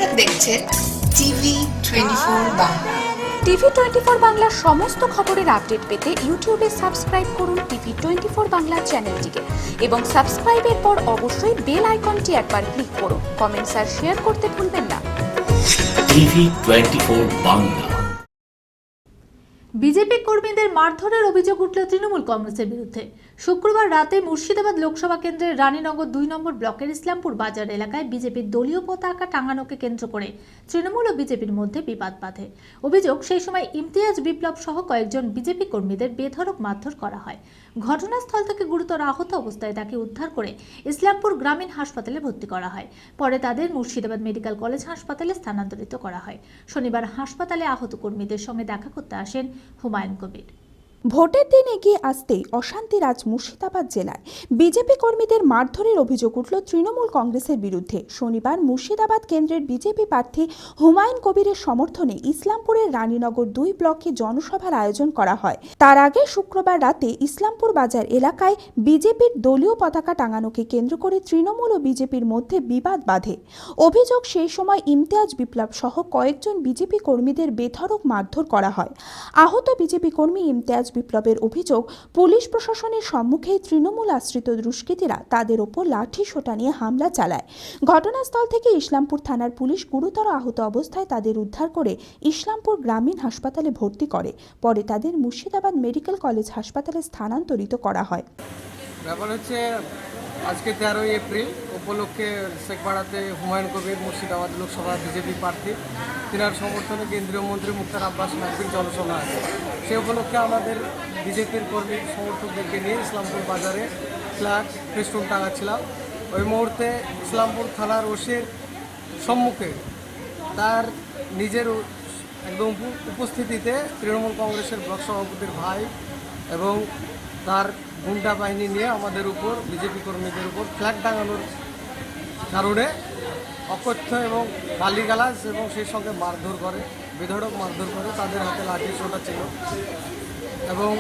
আপনারা দেখছেন TV24 Bangla. TV24 বাংলার সমস্ত খবরের আপডেট পেতে ইউটিউবে সাবস্ক্রাইব করুন TV24 বাংলা চ্যানেলটিকে এবং সাবস্ক্রাইবের পর অবশ্যই বেল আইকনটি একবার ক্লিক করুন। কমেন্টস আর শেয়ার করতে ভুলবেন না। TV24 বাংলা। বিজেপি কর্মীদের মারধরের অভিযোগ উঠল তৃণমূল কংগ্রেসের বিরুদ্ধে। শুক্রবার রাতে মুর্শিদাবাদ লোকসভা কেন্দ্রের রানীনগর 2 নম্বর ব্লকের ইসলামপুর বাজার এলাকায় বিজেপির দলীয় পতাকা টাঙানোকে কেন্দ্র করে তৃণমূল ও বিজেপির মধ্যে বিবাদ বাধে। অভিযোগ, সেই সময় ইমতিয়াজ বিপ্লব সহ কয়েকজন বিজেপি কর্মীদের বেধড়ক মারধর করা হয়। ঘটনাস্থল থেকে গুরুতর আহত অবস্থায় তাকে উদ্ধার করে ইসলামপুর গ্রামীণ হাসপাতালে ভর্তি করা হয়। পরে তাদের মুর্শিদাবাদ মেডিকেল কলেজ হাসপাতালে স্থানান্তরিত করা হয়। শনিবার হাসপাতালে আহত কর্মীদের সঙ্গে দেখা করতে আসেন হুমায়ুন কবির। ভোটের দিন এগিয়ে আসতেই অশান্তির আজ মুর্শিদাবাদ জেলায় বিজেপি কর্মীদের মারধরের অভিযোগ উঠল তৃণমূল কংগ্রেসের বিরুদ্ধে। শনিবার মুর্শিদাবাদ কেন্দ্রের বিজেপি প্রার্থী হুমায়ুন কবিরের সমর্থনে ইসলামপুরের রানীনগর 2 ব্লকে জনসভার আয়োজন করা হয়। তার আগে শুক্রবার রাতে ইসলামপুর বাজার এলাকায় বিজেপির দলীয় পতাকা টাঙানোকে কেন্দ্র করে তৃণমূল ও বিজেপির মধ্যে বিবাদ বাধে। অভিযোগ, সেই সময় ইমতিয়াজ বিপ্লব সহ কয়েকজন বিজেপি কর্মীদের বেধড়ক মারধর করা হয়। আহত বিজেপি কর্মী ইমতিয়াজ বিপ্লবের অভিযোগ, পুলিশ প্রশাসনের সম্মুখে তৃণমূল আশ্রিত দুষ্কৃতীরা তাদের ওপর লাঠি সোঁটা নিয়ে হামলা চালায়। ঘটনাস্থল থেকে ইসলামপুর থানার পুলিশ গুরুতর আহত অবস্থায় তাদের উদ্ধার করে ইসলামপুর গ্রামীণ হাসপাতালে ভর্তি করে। পরে তাদের মুর্শিদাবাদ মেডিকেল কলেজ হাসপাতালে স্থানান্তরিত করা হয়। ব্যাপার হচ্ছে, আজকে 13 এপ্রিল উপলক্ষে শেখপাড়াতে হুমায়ুন কবির মুর্শিদাবাদ লোকসভা বিজেপি প্রার্থী, তিনার সমর্থনে কেন্দ্রীয় মন্ত্রী মুক্তার আব্বাস নাকভির জনসভা আছে। সে উপলক্ষে আমাদের বিজেপির কর্মী সমর্থকদেরকে নিয়ে ইসলামপুর বাজারে ফ্ল্যাগ ফেস্টুন টাঙাচ্ছিলাম। ওই মুহূর্তে ইসলামপুর থানার ওসির সম্মুখে তার নিজের একদম উপস্থিতিতে তৃণমূল কংগ্রেসের ব্লক সভাপতির ভাই এবং তার গুন্ডা বাহিনী নিয়ে আমাদের উপর, বিজেপি কর্মীদের উপর ফ্ল্যাগ টাঙানোর কারণে অকথ্য এবং গালিগালাজ এবং সেই সঙ্গে মারধর করে, বেধড়ক মারধর করে। তাদের হাতে লাঠি সোঁটা ছিল এবং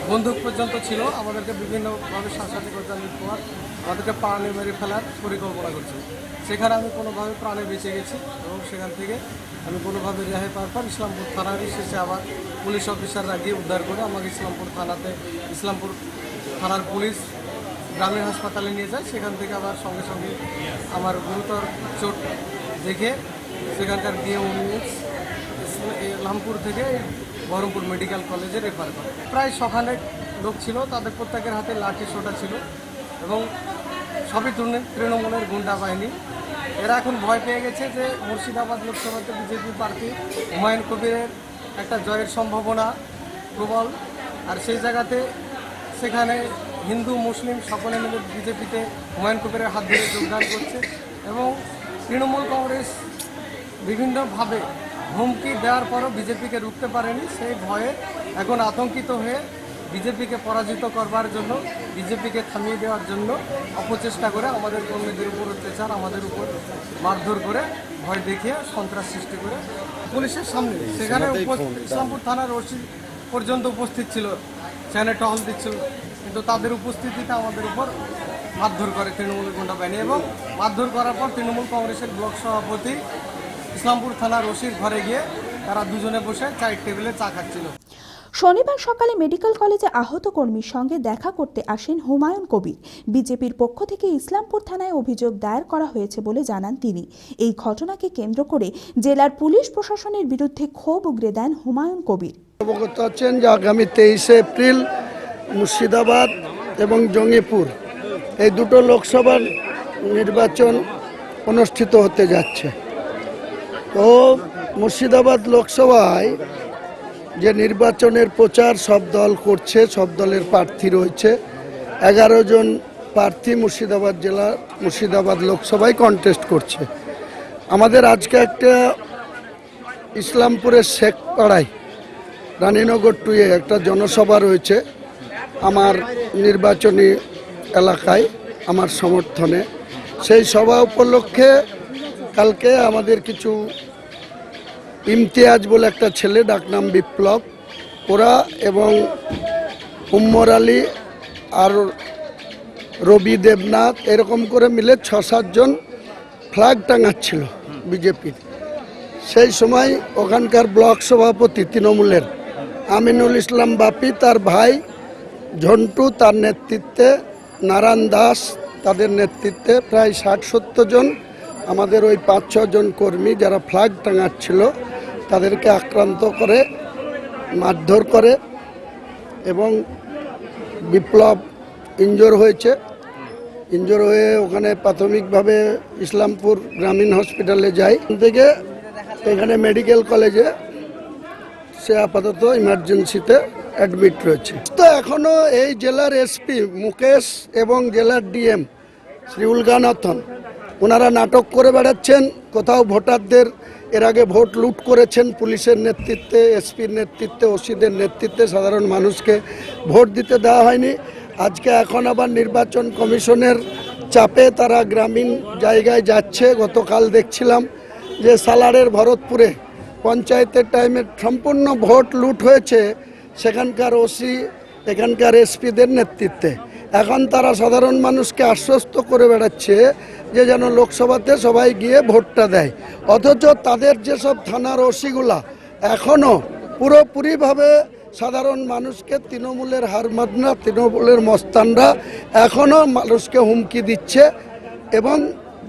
বন্দুক পর্যন্ত ছিল। আমাদেরকে বিভিন্নভাবে শাসানি করতে পর আমাদেরকে প্রাণে মেরে ফেলার পরিকল্পনা করছে। সেখানে আমি কোনোভাবে প্রাণে বেঁচে গেছি এবং সেখান থেকে আমি কোনোভাবে রেহাই পাওয়ার পর ইসলামপুর থানারই শেষে আবার পুলিশ অফিসাররা গিয়ে উদ্ধার করে আমাকে ইসলামপুর থানার পুলিশ গ্রামীণ হাসপাতালে নিয়ে যায়। সেখান থেকে আবার সঙ্গে সঙ্গে আমার গুরুতর চোট দেখে সেখানকার ডিএমএস ইসলামপুর থেকে বহরমপুর মেডিকেল কলেজে রেফার করে। প্রায় সখানেক লোক ছিল, তাদের প্রত্যেকের হাতে লাঠি সোঁটা ছিল এবং সবই তৃণমূলের গুন্ডা বাহিনী। এরা এখন ভয় পেয়ে গেছে যে মুর্শিদাবাদ লোকসভাতে বিজেপি প্রার্থী হুমায়ুন কবিরের একটা জয়ের সম্ভাবনা প্রবল। আর সেই জায়গাতে সেখানে হিন্দু মুসলিম সকলে মিলে বিজেপিতে হুমায়ুন কবিরের হাত ধরে যোগদান করছে এবং তৃণমূল কংগ্রেস বিভিন্নভাবে হুমকি দেওয়ার পরও বিজেপিকে রুখতে পারেনি। সেই ভয়ে এখন আতঙ্কিত হয়ে বিজেপিকে পরাজিত করবার জন্য, বিজেপিকে থামিয়ে দেওয়ার জন্য অপচেষ্টা করে আমাদের কর্মীদের উপর অত্যাচার, আমাদের উপর মারধর করে, ভয় দেখিয়ে সন্ত্রাস সৃষ্টি করে পুলিশের সামনে সেখানে ইসলামপুর থানার ওসি পর্যন্ত উপস্থিত ছিল, সেখানে টহল দিচ্ছিল, কিন্তু তাদের উপস্থিতিতে আমাদের উপর মারধর করে তৃণমূলের গুন্ডা বাহিনী এবং মারধর করার পর তৃণমূল কংগ্রেসের ব্লক সভাপতি ইসলামপুর থানার ওসির ঘরে গিয়ে তারা দুজনে বসে চায়ের টেবিলে চা খাচ্ছিল। শনিবার সকালে মেডিকেল কলেজে আহত কর্মীর সঙ্গে দেখা করতে আসেন হুমায়ুন কবির। বিজেপির পক্ষ থেকে ইসলামপুর থানায় অভিযোগ দায়ের করা হয়েছে বলে জানান তিনি। এই ঘটনাকে কেন্দ্র করে জেলার পুলিশ প্রশাসনের বিরুদ্ধে ক্ষোভ উগরে দেন হুমায়ুন কবির। অবগত আছেন যে আগামী 23 এপ্রিল মুর্শিদাবাদ এবং জঙ্গিপুর এই দুটো লোকসভার নির্বাচন অনুষ্ঠিত হতে যাচ্ছে। তো মুর্শিদাবাদ লোকসভায় যে নির্বাচনের প্রচার সব দল করছে, সব দলের প্রার্থী রয়েছে, 11 জন প্রার্থী মুর্শিদাবাদ জেলার মুর্শিদাবাদ লোকসভায় কন্টেস্ট করছে। আমাদের আজকে একটা ইসলামপুরের শেখপাড়ায় রানীনগর 2 একটা জনসভা রয়েছে আমার নির্বাচনী এলাকায় আমার সমর্থনে। সেই সভা উপলক্ষে কালকে আমাদের কিছু ইমতিয়াজ বলে একটা ছেলে, ডাকনাম বিপ্লব, ওরা এবং উম্মর আলী আর রবি দেবনাথ এরকম করে মিলে 6-7 জন ফ্ল্যাগ টাঙাচ্ছিল। বিজেপির। সেই সময় ওখানকার ব্লক সভাপতি তৃণমূলের আমিনুল ইসলাম বাপি, তার ভাই ঝন্টু, তার নেতৃত্বে নারায়ণ দাস, তাদের নেতৃত্বে প্রায় 60-70 জন আমাদের ওই 5-6 জন কর্মী যারা ফ্ল্যাগ টাঙাচ্ছিল তাদেরকে আক্রান্ত করে, মারধর করে এবং বিপ্লব ইনজোর হয়েছে। ইনজোর হয়ে ওখানে প্রাথমিকভাবে ইসলামপুর গ্রামীণ হসপিটালে যায়, থেকে এখানে মেডিকেল কলেজে সে আপাতত ইমার্জেন্সিতে অ্যাডমিট রয়েছে। তো এখনও এই জেলার এসপি মুকেশ এবং জেলার ডিএম শ্রীউল গানাথন ওনারা নাটক করে বেড়াচ্ছেন। কোথাও ভোটারদের এর আগে ভোট লুট করেছেন পুলিশের নেতৃত্বে, এসপির নেতৃত্বে, ওসিদের নেতৃত্বে, সাধারণ মানুষকে ভোট দিতে দেওয়া হয়নি। আজকে এখন আবার নির্বাচন কমিশনের চাপে তারা গ্রামীণ জায়গায় যাচ্ছে। গতকাল দেখছিলাম যে সালারের ভরতপুরে পঞ্চায়েতের টাইমে সম্পূর্ণ ভোট লুট হয়েছে সেখানকার ওসি, এখানকার এসপিদের নেতৃত্বে। এখন তারা সাধারণ মানুষকে আশ্বস্ত করে বেড়াচ্ছে যে যেন লোকসভাতে সবাই গিয়ে ভোটটা দেয়, অথচ তাদের যেসব থানার ওসিগুলা এখনও পুরোপুরিভাবে সাধারণ মানুষকে, তৃণমূলের হারমাদনা, তৃণমূলের মস্তানরা এখনও মানুষকে হুমকি দিচ্ছে এবং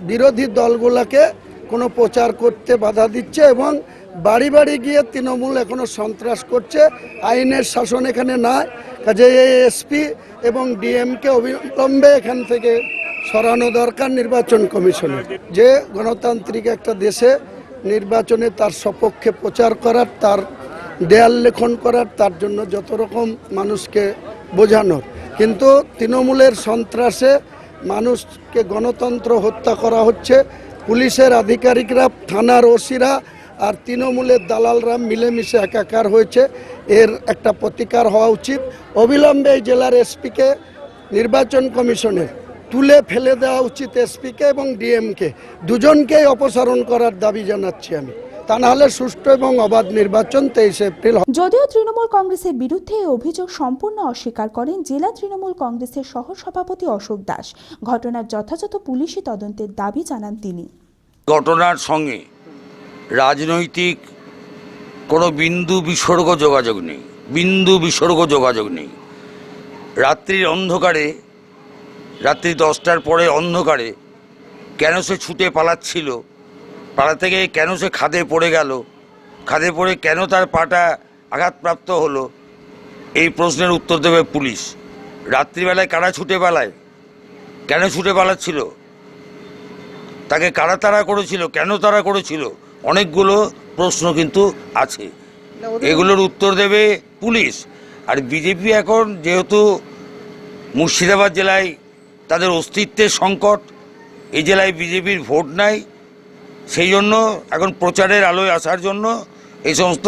বিরোধী দলগুলোকে কোনো প্রচার করতে বাধা দিচ্ছে এবং বাড়ি বাড়ি গিয়ে তৃণমূল এখনো সন্ত্রাস করছে। আইনের শাসন এখানে নাই, কাজে এই এসপি এবং ডিএমকে অবিলম্বে এখান থেকে সরানো দরকার নির্বাচন কমিশনের। যে গণতান্ত্রিক একটা দেশে নির্বাচনে তার সপক্ষে প্রচার করার, তার দেয়াল লেখন করার, তার জন্য যত রকম মানুষকে বোঝানোর, কিন্তু তৃণমূলের সন্ত্রাসে মানুষকে গণতন্ত্র হত্যা করা হচ্ছে। পুলিশের আধিকারিকরা, থানার ওসিরা আর তৃণমূলের দালালরা মিলেমিশে একাকার হয়েছে। এর একটা প্রতিকার হওয়া উচিত। অবিলম্বে এই জেলার এসপিকে নির্বাচন কমিশনের তুলে ফেলে দেওয়া উচিত, এসপিকে এবং ডিএমকে দুজনকেই অপসারণ করার দাবি জানাচ্ছি আমি। তা নাহলে সুষ্ঠু এবং অবাধ নির্বাচন 23 এপ্রিল। যদিও তৃণমূল কংগ্রেসের বিরুদ্ধে এই অভিযোগ সম্পূর্ণ অস্বীকার করেন জেলা তৃণমূল কংগ্রেসের সহসভাপতি অশোক দাস। ঘটনার যথাযথ পুলিশি তদন্তের দাবি জানান তিনি। ঘটনার সঙ্গে রাজনৈতিক কোনো বিন্দু বিসর্গ যোগাযোগ নেই, বিন্দু বিসর্গ যোগাযোগ নেই। রাত্রির অন্ধকারে, রাত্রি 10টার পরে অন্ধকারে কেন সে ছুটে পালাচ্ছিল, পাড়া থেকে কেন সে খাদে পড়ে গেল, খাদে পড়ে কেন তার পাটা আঘাতপ্রাপ্ত হলো, এই প্রশ্নের উত্তর দেবে পুলিশ। রাত্রিবেলায় কারা ছুটে পালায়, কেন ছুটে পালাচ্ছিল, তাকে কারা তাড়া করেছিল, কেন তাড়া করেছিল, অনেকগুলো প্রশ্ন কিন্তু আছে। এগুলোর উত্তর দেবে পুলিশ। আর বিজেপি এখন যেহেতু মুর্শিদাবাদ জেলায় তাদের অস্তিত্বের সংকট, এই জেলায় বিজেপির ভোট নাই, সেই জন্য এখন প্রচারের আলোয় আসার জন্য এই সমস্ত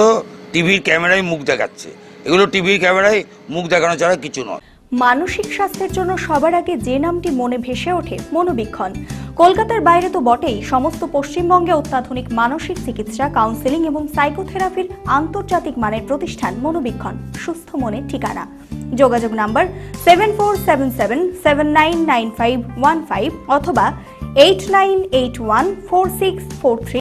টিভির ক্যামেরায় মুখ দেখাচ্ছে। এগুলো টিভির ক্যামেরায় মুখ দেখানো ছাড়া কিছু নয়। মানসিক স্বাস্থ্যের জন্য সবার আগে যে নামটি মনে ভেসে ওঠে, মনোবীক্ষণ। কলকাতার বাইরে তো বটেই, সমস্ত পশ্চিমবঙ্গে অত্যাধুনিক মানসিক চিকিৎসা, কাউন্সেলিং এবং সাইকোথেরাপির আন্তর্জাতিক মানের প্রতিষ্ঠান মনোবীক্ষণ, সুস্থ মনের ঠিকানা। যোগাযোগ নাম্বার 7477799515 অথবা 89814643